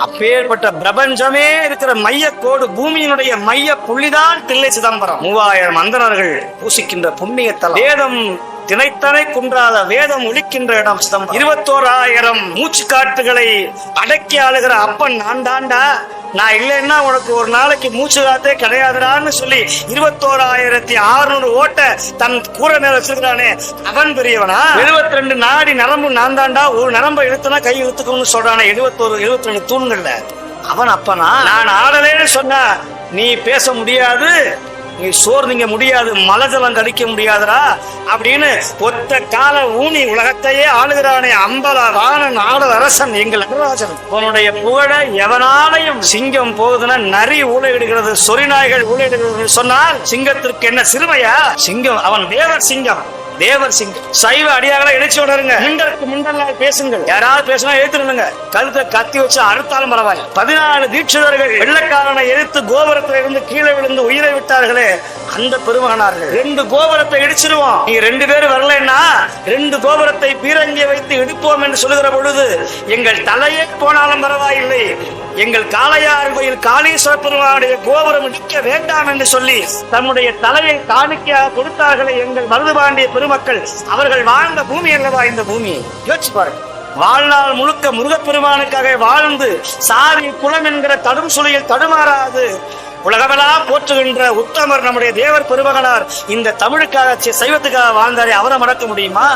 அப்பேற்பட்ட பிரபஞ்சமே இருக்கிற மைய கோடு, பூமியினுடைய மைய புள்ளிதான் தில்லை சிதம்பரம். 3000 அந்தணர்கள் பூசிக்கின்ற புண்ணிய தலம். வேதம் திணைத்தனை குன்றாத வேதம் ஒலிக்கின்ற இடம் சிதம்பரம். 21,000 மூச்சு காட்டுகளை அடக்கி ஆளுகிற அப்பன் நான் தாண்டா, நான் இல்லைன்னா உனக்கு ஒரு நாளைக்கு மூச்சு காத்தே கிடையாதுடான்னு சொல்லி 21,600 ஓட்ட தன் கூரை மேல வச்சிருக்கிறானே, அவன் பெரியவனா? 72 நாடி நரம்பு நான் தாண்டா, ஒரு நரம்பை இழுத்துனா கை இழுத்துக்கணும்னு சொல்றானே 72 தூண்கள்ல, அவன் அப்பனா? நான் ஆடலேன்னு சொன்னா நீ பேச முடியாது, நீ சோறு நீங்க முடியாது, மலஜலம் கழிக்க முடியாதுடா அப்படின்னு ஒத்த கால ஊனி உலகத்தையே ஆளுகிறானே அம்பல வாணன் ஆடல் அரசன் எங்கள் நடராஜன். உன்னுடைய புகழ எவனாலையும், சிங்கம் போகுதுன்னா நரி ஊழையிடுகிறது, சொரிநாய்கள் ஊழையிடுகிறது சொன்னால் சிங்கத்திற்கு என்ன சிறுமையா? சிங்கம் அவன் தேவர் சிங்கம், தேவர் சிங்கம். சைவ அடியார்களை இணைச்சு உணருங்க, முண்டருக்கு முண்டல்லால் பேசுங்கள். யாராவது பேசினா எழுத்துருங்க, கழுத்தை கத்தி வச்சு அறுத்தாலும் பரவாயில்ல. 14 தீட்சிதர்கள் வெள்ளக்காரனை எதிர்த்து கோபுரத்தில் இருந்து கீழே விழுந்து உயிரை விட்டார்களே, அந்த பெருமகனார்கள். 2 கோபுரத்தை இடிச்சிருவோம், நீ 2 பேர் வரலன்னா 2 கோபுரத்தை பீரங்கியை வைத்து இடிப்போம் என்று சொல்லுகிற பொழுது எங்கள் தலையே போனாலும் பரவாயில்லை, எங்கள் காளையார் கோயில் காளீஸ்வர பெருமானுடைய கோபுரம் இடிக்க வேண்டாம் என்று சொல்லி தன்னுடைய தலையை காணிக்கையாக கொடுத்தார்களே எங்கள் மருதுபாண்டிய பெருமக்கள். அவர்கள் வாழ்ந்த பூமி அல்லவா இந்த பூமி? யோசிச்சு பாருங்க. வாழ்நாள் முழுக்க முருகப்பெருமானுக்காக வாழ்ந்து சாதி குலம் என்கிற தடும் சுழியில் தடுமாறாது உலகமெல்லாம் போற்றுகின்ற உத்தமர் நம்முடைய தேவர் பெருமகனார் இந்த தமிழுக்காக சைவத்துக்காக வாழ்ந்தாரே, அவரை மறக்க முடியுமா?